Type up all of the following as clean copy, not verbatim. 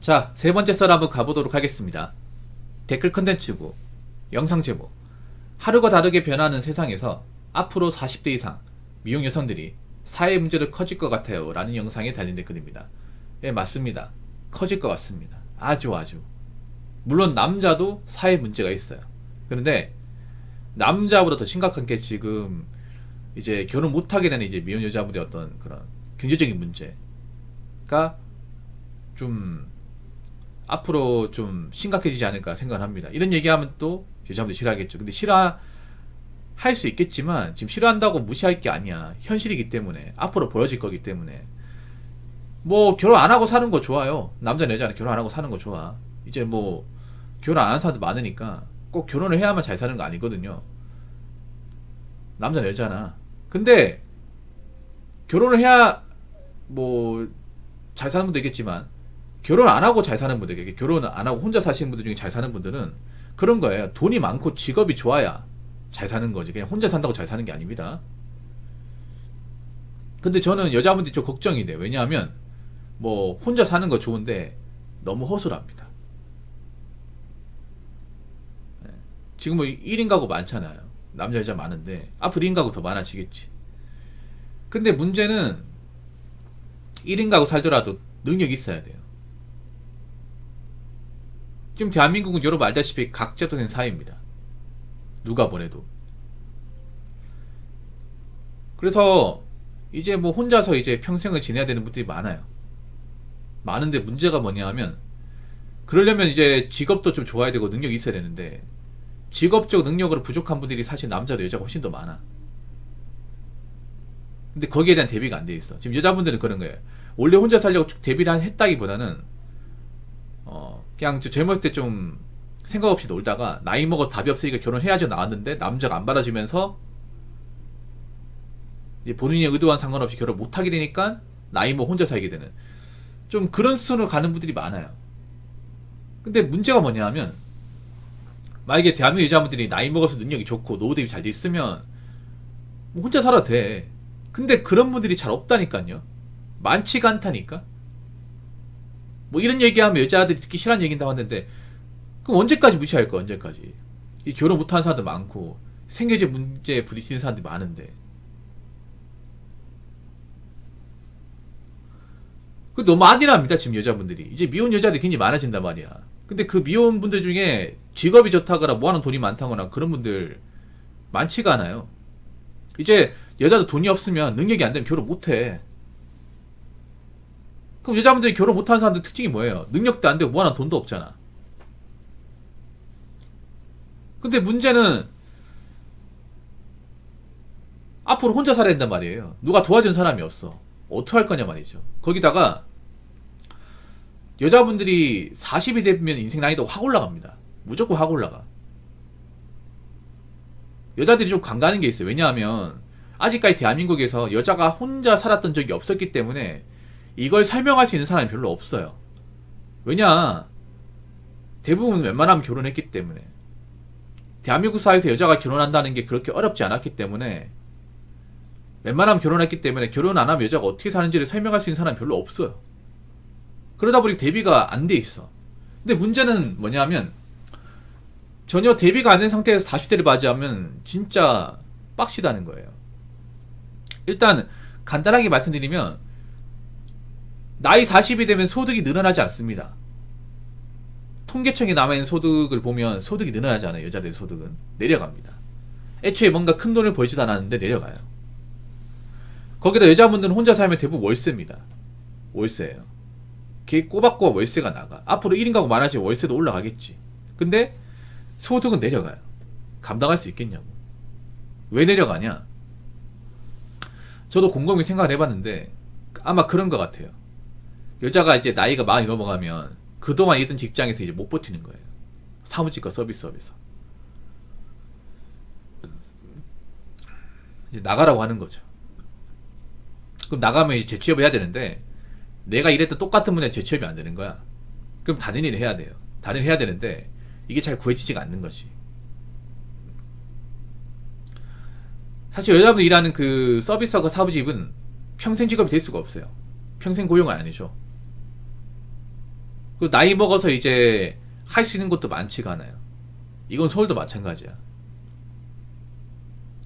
자, 세 번째 썰 한번 가보도록 하겠습니다. 댓글 컨텐츠고, 영상 제목. 하루가 다르게 변하는 세상에서 앞으로 40대 이상 미혼 여성들이 사회 문제도 커질 것 같아요. 라는 영상에 달린 댓글입니다. 예, 맞습니다. 커질 것 같습니다. 아주. 물론 남자도 사회 문제가 있어요. 그런데 남자보다 더 심각한 게 지금 이제 결혼 못하게 되는 이제 미혼 여자분의 어떤 그런 경제적인 문제가 좀 앞으로 좀 심각해지지 않을까 생각을 합니다. 이런 얘기하면 또 여자분들 싫어하겠죠. 근데 싫어할 수 있겠지만 지금 싫어한다고 무시할 게 아니야. 현실이기 때문에 앞으로 벌어질 거기 때문에 뭐 결혼 안 하고 사는 거 좋아요. 남자 여자는 결혼 안 하고 사는 거 좋아. 이제 뭐 결혼 안 하는 사람도 많으니까 꼭 결혼을 해야만 잘 사는 거 아니거든요. 남자 여자나. 근데 결혼을 해야 뭐 잘 사는 분도 있겠지만 결혼 안 하고 잘 사는 분들, 결혼 안 하고 혼자 사시는 분들 중에 잘 사는 분들은 그런 거예요. 돈이 많고 직업이 좋아야 잘 사는 거지. 그냥 혼자 산다고 잘 사는 게 아닙니다. 근데 저는 여자분들이 좀 걱정이 돼요. 왜냐하면 뭐 혼자 사는 거 좋은데 너무 허술합니다. 지금 뭐 1인 가구 많잖아요. 남자 여자 많은데 앞으로 1인 가구 더 많아지겠지. 근데 문제는 1인 가구 살더라도 능력이 있어야 돼요. 지금 대한민국은 여러분 알다시피 각자도 된 사회입니다. 누가 보내도. 그래서 이제 뭐 혼자서 이제 평생을 지내야 되는 분들이 많아요. 많은데 문제가 뭐냐 하면 그러려면 이제 직업도 좀 좋아야 되고 능력이 있어야 되는데 직업적 능력으로 부족한 분들이 사실 남자도 여자가 훨씬 더 많아. 근데 거기에 대한 대비가 안 돼 있어. 지금 여자분들은 그런 거예요. 원래 혼자 살려고 쭉 대비를 했다기보다는 그냥 젊었을 때 좀 생각 없이 놀다가 나이 먹어서 답이 없으니까 결혼해야지 나왔는데 남자가 안 받아주면서 이제 본인이 의도와는 상관없이 결혼 못하게 되니까 나이 먹어 혼자 살게 되는 좀 그런 수준으로 가는 분들이 많아요. 근데 문제가 뭐냐 하면 만약에 대한민국 여자분들이 나이 먹어서 능력이 좋고 노후 대비 잘 돼 있으면 뭐 혼자 살아도 돼. 근데 그런 분들이 잘 없다니까요. 많지가 않다니까. 뭐 이런 얘기하면 여자들이 듣기 싫어하는 얘기인다고 하는데 그럼 언제까지 무시할 거야? 언제까지? 이 결혼 못하는 사람도 많고 생계제 문제에 부딪히는 사람들이 많은데 그 너무 안일합니다. 지금 여자분들이 이제 미혼 여자들이 굉장히 많아진단 말이야. 근데 그 미혼 분들 중에 직업이 좋다거나 모아놓은 돈이 많다거나 그런 분들 많지가 않아요. 이제 여자도 돈이 없으면 능력이 안 되면 결혼 못해. 그럼 여자분들이 결혼 못하는 사람들 특징이 뭐예요? 능력도 안 되고 모아놓은 돈도 없잖아. 근데 문제는 앞으로 혼자 살아야 된단 말이에요. 누가 도와준 사람이 없어. 어떻게 할 거냐 말이죠. 거기다가 여자분들이 40이 되면 인생 난이도가 확 올라갑니다. 무조건 확 올라가. 여자들이 좀 간가는 게 있어요. 왜냐하면 아직까지 대한민국에서 여자가 혼자 살았던 적이 없었기 때문에 이걸 설명할 수 있는 사람이 별로 없어요. 왜냐? 대부분 웬만하면 결혼했기 때문에. 대한민국 사회에서 여자가 결혼한다는 게 그렇게 어렵지 않았기 때문에 웬만하면 결혼했기 때문에 결혼 안 하면 여자가 어떻게 사는지를 설명할 수 있는 사람이 별로 없어요. 그러다 보니 대비가 안 돼 있어. 근데 문제는 뭐냐면 전혀 대비가 안 된 상태에서 40대를 맞이하면 진짜 빡시다는 거예요. 일단 간단하게 말씀드리면 나이 40이 되면 소득이 늘어나지 않습니다. 통계청에 남아있는 소득을 보면 소득이 늘어나지 않아요. 여자들의 소득은 내려갑니다. 애초에 뭔가 큰 돈을 벌지도 않았는데 내려가요. 거기다 여자분들은 혼자 살면 대부분 월세입니다. 월세예요. 걔 꼬박꼬박 월세가 나가. 앞으로 1인 가구 많아지면 월세도 올라가겠지. 근데 소득은 내려가요. 감당할 수 있겠냐고. 왜 내려가냐? 저도 곰곰이 생각을 해봤는데 아마 그런 것 같아요. 여자가 이제 나이가 많이 넘어가면 그동안 있던 직장에서 이제 못 버티는 거예요. 사무직과 서비스업에서 이제 나가라고 하는 거죠. 그럼 나가면 이제 재취업을 해야 되는데 내가 일했던 똑같은 분야에 재취업이 안 되는 거야. 그럼 다른 일을 해야 돼요. 다른 일을 해야 되는데 이게 잘 구해지지가 않는 거지. 사실 여자분들 일하는 그 서비스업과 사무직은 평생 직업이 될 수가 없어요. 평생 고용은 아니죠. 그 나이 먹어서 이제 할 수 있는 것도 많지가 않아요. 이건 서울도 마찬가지야.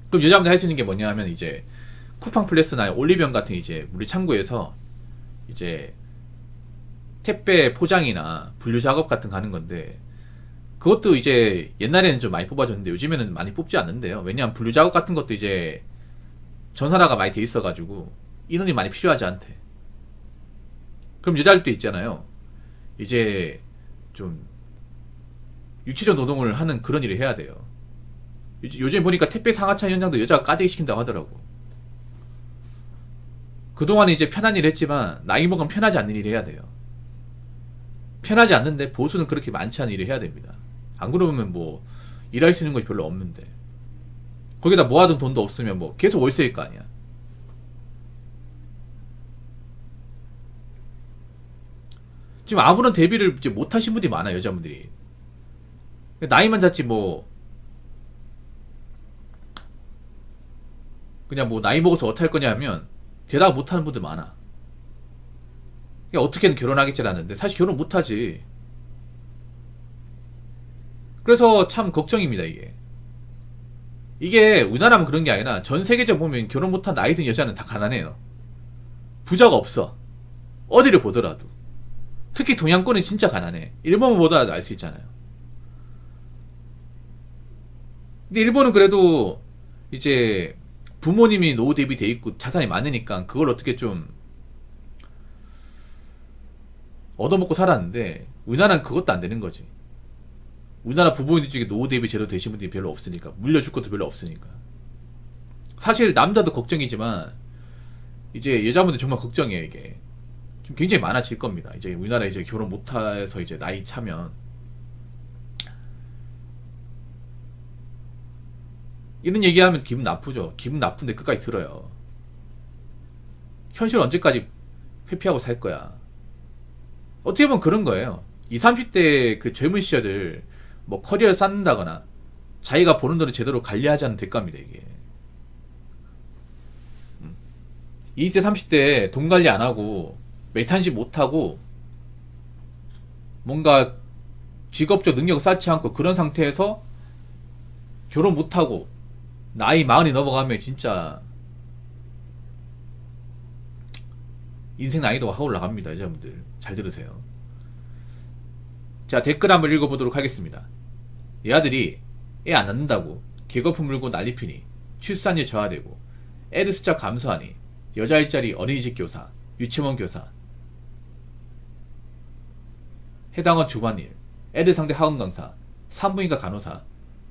그럼 여자분들 할 수 있는 게 뭐냐 하면 이제 쿠팡 플러스나 올리브영 같은 이제 우리 창구에서 이제 택배 포장이나 분류 작업 같은 거 하는 건데, 그것도 이제 옛날에는 좀 많이 뽑아줬는데 요즘에는 많이 뽑지 않는데요. 왜냐하면 분류 작업 같은 것도 이제 전산화가 많이 돼 있어가지고 인원이 많이 필요하지 않대. 그럼 여자들도 있잖아요. 이제 좀 육체적 노동을 하는 그런 일을 해야 돼요. 요즘 보니까 택배 상하차 현장도 여자가 까대기 시킨다고 하더라고. 그동안 이제 편한 일 했지만 나이 먹으면 편하지 않는 일을 해야 돼요. 편하지 않는데 보수는 그렇게 많지 않은 일을 해야 됩니다. 안 그러면 뭐 일할 수 있는 것이 별로 없는데, 거기다 모아둔 돈도 없으면 뭐 계속 월세일 거 아니야. 지금 아무런 대비를 이제 못 하신 분들이 많아, 여자분들이. 나이만 잤지 뭐 그냥 뭐 나이 먹어서 어떻게 할 거냐 하면 대답 못 하는 분들 많아. 그냥 어떻게든 결혼하겠지라는데 사실 결혼 못 하지. 그래서 참 걱정입니다, 이게. 이게 우리나라만 그런 게 아니라 전 세계적으로 보면 결혼 못한 나이 든 여자는 다 가난해요. 부자가 없어. 어디를 보더라도. 특히 동양권은 진짜 가난해. 일본을 보더라도 알 수 있잖아요. 근데 일본은 그래도 이제 부모님이 노후 대비 돼 있고 자산이 많으니까 그걸 어떻게 좀 얻어먹고 살았는데, 우리나라는 그것도 안 되는 거지. 우리나라 부모님들 중에 노후 대비 제도 되신 분들이 별로 없으니까, 물려줄 것도 별로 없으니까. 사실 남자도 걱정이지만 이제 여자분들 정말 걱정이에요. 이게 좀 굉장히 많아질 겁니다. 이제 우리나라 이제 결혼 못해서 이제 나이 차면 이런 얘기하면 기분 나쁘죠. 기분 나쁜데 끝까지 들어요. 현실 언제까지 회피하고 살 거야. 어떻게 보면 그런 거예요. 20, 30대 그 젊은 시절을 뭐 커리어를 쌓는다거나 자기가 버는 돈을 제대로 관리하지 않는 대가입니다, 이게. 20대, 30대 돈 관리 안 하고 메탄식 못 하고 뭔가 직업적 능력 쌓지 않고 그런 상태에서 결혼 못 하고 나이 40이 넘어가면 진짜 인생 난이도가 확 올라갑니다, 여자분들. 잘 들으세요. 자, 댓글 한번 읽어보도록 하겠습니다. 이 아들이 애 안 낳는다고 개거품 물고 난리피니 출산율 저하되고 애들 숫자 감소하니 여자 일자리 어린이집 교사, 유치원 교사, 해당원 주반일, 애들 상대 학원 강사, 산부인과 간호사,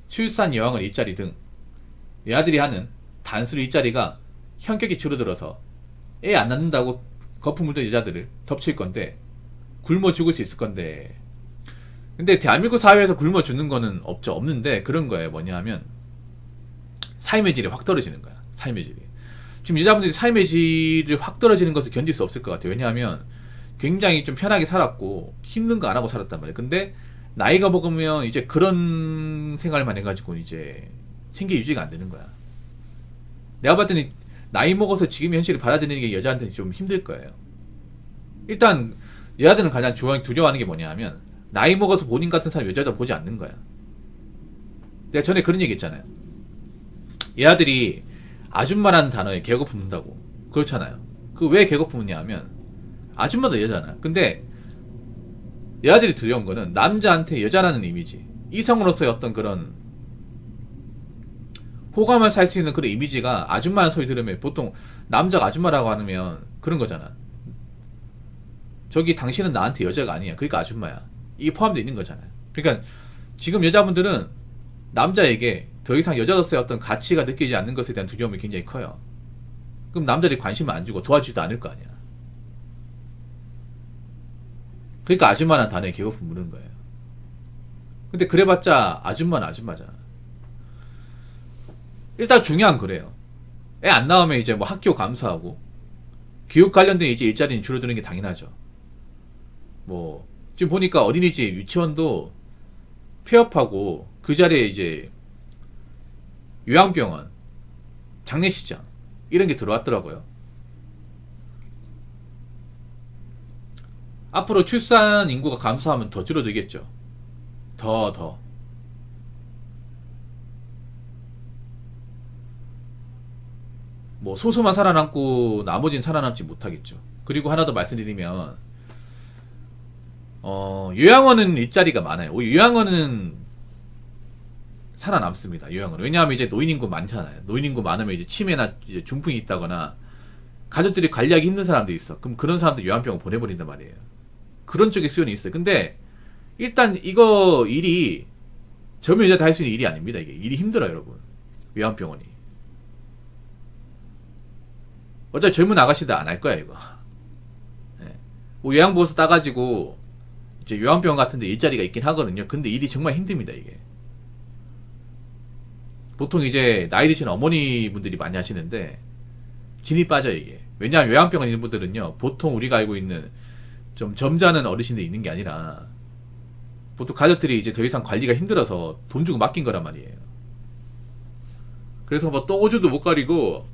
출산 여왕은 일자리 등 이 아들이 하는 단순 일자리가 현격히 줄어들어서 애 안 낳는다고 거품 물던 여자들을 덮칠 건데, 굶어 죽을 수 있을 건데. 근데 대한민국 사회에서 굶어 죽는 거는 없는데 그런 거예요. 뭐냐 하면 삶의 질이 확 떨어지는 거야. 삶의 질이. 지금 여자분들이 삶의 질이 확 떨어지는 것을 견딜 수 없을 것 같아요. 왜냐하면 굉장히 좀 편하게 살았고 힘든 거 안 하고 살았단 말이에요. 근데 나이가 먹으면 이제 그런 생활만 해가지고 이제 생계 유지가 안 되는 거야. 내가 봤을 때는 나이 먹어서 지금의 현실을 받아들이는 게 여자한테는 좀 힘들 거예요. 일단 여자들은 가장 두려워하는 게 뭐냐 하면 나이 먹어서 본인 같은 사람 여자들 보지 않는 거야. 내가 전에 그런 얘기 했잖아요. 얘아들이 아줌마라는 단어에 개거 품는다고. 그렇잖아요. 그 왜 개거 품느냐 하면 아줌마도 여자잖아. 근데 얘아들이 두려운 거는 남자한테 여자라는 이미지, 이성으로서의 어떤 그런 호감을 살 수 있는 그런 이미지가 아줌마라는 소리 들으면 보통 남자가 아줌마라고 하면 그런 거잖아. 저기 당신은 나한테 여자가 아니야. 그러니까 아줌마야. 이게 포함되어 있는 거잖아요. 그러니까 지금 여자분들은 남자에게 더 이상 여자로서의 어떤 가치가 느끼지 않는 것에 대한 두려움이 굉장히 커요. 그럼 남자들이 관심을 안 주고 도와주지도 않을 거 아니야. 그러니까 아줌마라는 단어에 개거품 무는 거예요. 근데 그래봤자 아줌마는 아줌마잖아. 일단 중요한 그래요. 애 안 나오면 이제 뭐 학교 감소하고 교육 관련된 이제 일자리는 줄어드는 게 당연하죠. 뭐 지금 보니까 어린이집, 유치원도 폐업하고 그 자리에 이제 요양병원, 장례식장 이런 게 들어왔더라고요. 앞으로 출산 인구가 감소하면 더 줄어들겠죠. 더. 뭐 소수만 살아남고 나머지는 살아남지 못하겠죠. 그리고 하나 더 말씀드리면 요양원은 일자리가 많아요. 요양원은 살아남습니다. 요양원. 왜냐하면 이제 노인 인구 많잖아요. 노인 인구 많으면 이제 치매나 이제 중풍이 있다거나 가족들이 관리하기 힘든 사람들이 있어. 그럼 그런 사람들 요양병원 보내버린단 말이에요. 그런 쪽에 수요는 있어요. 근데 일단 이거 일이 젊은 여자도 할 수 있는 일이 아닙니다. 이게 일이 힘들어요, 여러분. 요양병원이. 어차피 젊은 아가씨들 안 할 거야, 이거. 네. 뭐 요양보호소 따가지고 이제 요양병원 같은데 일자리가 있긴 하거든요. 근데 일이 정말 힘듭니다, 이게. 보통 이제 나이 드신 어머니분들이 많이 하시는데 진이 빠져요, 이게. 왜냐하면 요양병원 있는 분들은요, 보통 우리가 알고 있는 좀 점잖은 어르신들이 있는 게 아니라 보통 가족들이 이제 더 이상 관리가 힘들어서 돈 주고 맡긴 거란 말이에요. 그래서 뭐 똥오줌도 못 가리고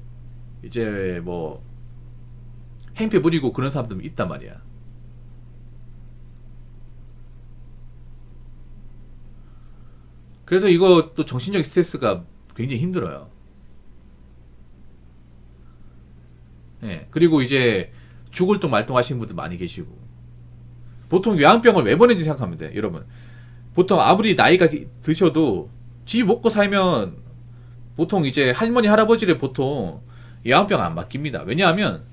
이제 뭐 행패 부리고 그런 사람들 있단 말이야. 그래서 이거 또 정신적 스트레스가 굉장히 힘들어요. 예. 그리고 이제 죽을똥 말똥 하시는 분들 많이 계시고. 보통 요양병을 왜 보내는지 생각하면 돼, 여러분. 보통 아무리 나이가 드셔도 지 먹고 살면 보통 이제 할머니 할아버지를 보통 요양병 안 맡깁니다. 왜냐하면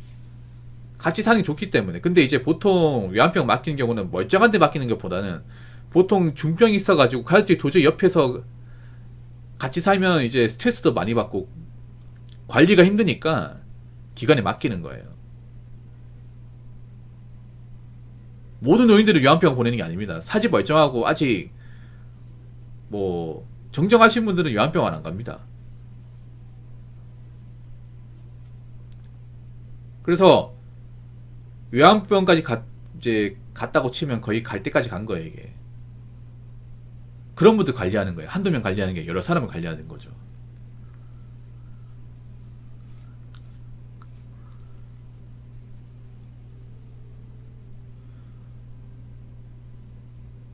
같이 사는 게 좋기 때문에. 근데 이제 보통 요양병 맡기는 경우는 멀쩡한 데 맡기는 것보다는 보통 중병이 있어가지고 가족들이 도저히 옆에서 같이 살면 이제 스트레스도 많이 받고 관리가 힘드니까 기관에 맡기는 거예요. 모든 노인들을 요양병 보내는 게 아닙니다. 사지 멀쩡하고 아직 뭐 정정하신 분들은 요양병원 안 갑니다. 그래서 요양병까지 이제 갔다고 치면 거의 갈 때까지 간 거예요, 이게. 그런 분들 관리하는 거예요. 한두 명 관리하는 게 여러 사람을 관리하는 거죠.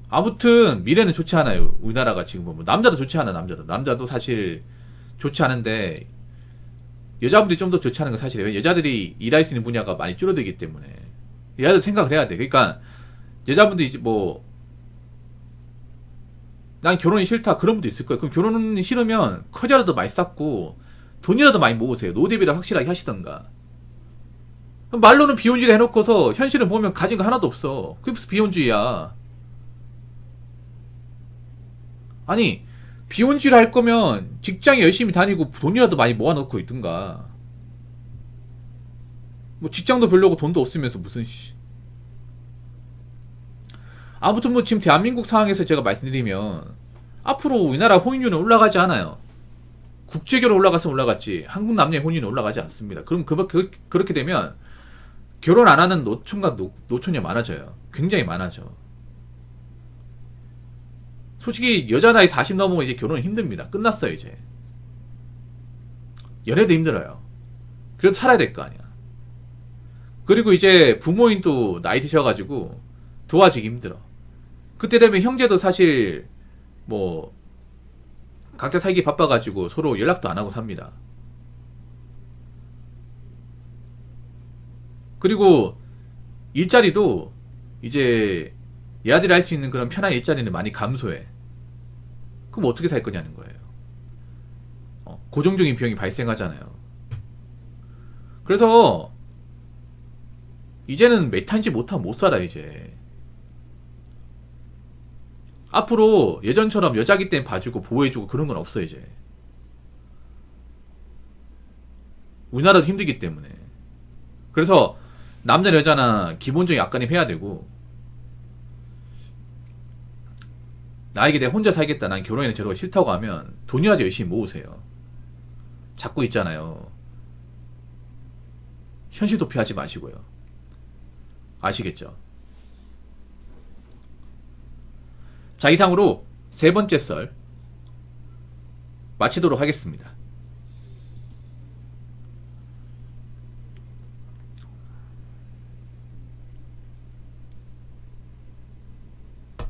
아무튼 미래는 좋지 않아요. 우리나라가 지금 보면 남자도 좋지 않아. 남자도 사실 좋지 않은데 여자분들이 좀 더 좋지 않은 건 사실이에요. 여자들이 일할 수 있는 분야가 많이 줄어들기 때문에 여자도 생각을 해야 돼. 그러니까 여자분들이 이제 뭐 난 결혼이 싫다 그런 분도 있을 거예요. 그럼 결혼이 싫으면 커리어라도 많이 쌓고 돈이라도 많이 모으세요. 노후대비를 확실하게 하시던가. 말로는 비혼주의 해놓고서 현실은 보면 가진 거 하나도 없어. 그게 무슨 비혼주의야. 아니 비혼주의를 할 거면 직장에 열심히 다니고 돈이라도 많이 모아놓고 있든가. 뭐 직장도 별로고 돈도 없으면서 무슨 아무튼 뭐 지금 대한민국 상황에서 제가 말씀드리면 앞으로 우리나라 혼인율은 올라가지 않아요. 국제결혼 올라갔으면 올라갔지 한국 남녀의 혼인은 올라가지 않습니다. 그럼 그렇게 되면 결혼 안 하는 노총과 노처녀 많아져요. 굉장히 많아져. 솔직히 여자 나이 40 넘으면 이제 결혼은 힘듭니다. 끝났어요 이제. 연애도 힘들어요. 그래도 살아야 될 거 아니야. 그리고 이제 부모님도 나이 드셔가지고 도와주기 힘들어. 그때 되면 형제도 사실 뭐 각자 살기 바빠가지고 서로 연락도 안 하고 삽니다. 그리고 일자리도 이제 얘들이 할 수 있는 그런 편한 일자리는 많이 감소해. 그럼 어떻게 살 거냐는 거예요. 고정적인 비용이 발생하잖아요. 그래서 이제는 메타인지 못하면 못 살아 이제. 앞으로 예전처럼 여자기 때문에 봐주고 보호해주고 그런 건 없어 이제. 우리나라도 힘들기 때문에. 그래서 남자 여자나 기본적인 약간은 해야 되고 나에게 내가 혼자 살겠다 난 결혼이나 저러고 싫다고 하면 돈이라도 열심히 모으세요. 잡고 있잖아요. 현실 도피하지 마시고요. 아시겠죠? 자 이상으로 세 번째 썰 마치도록 하겠습니다.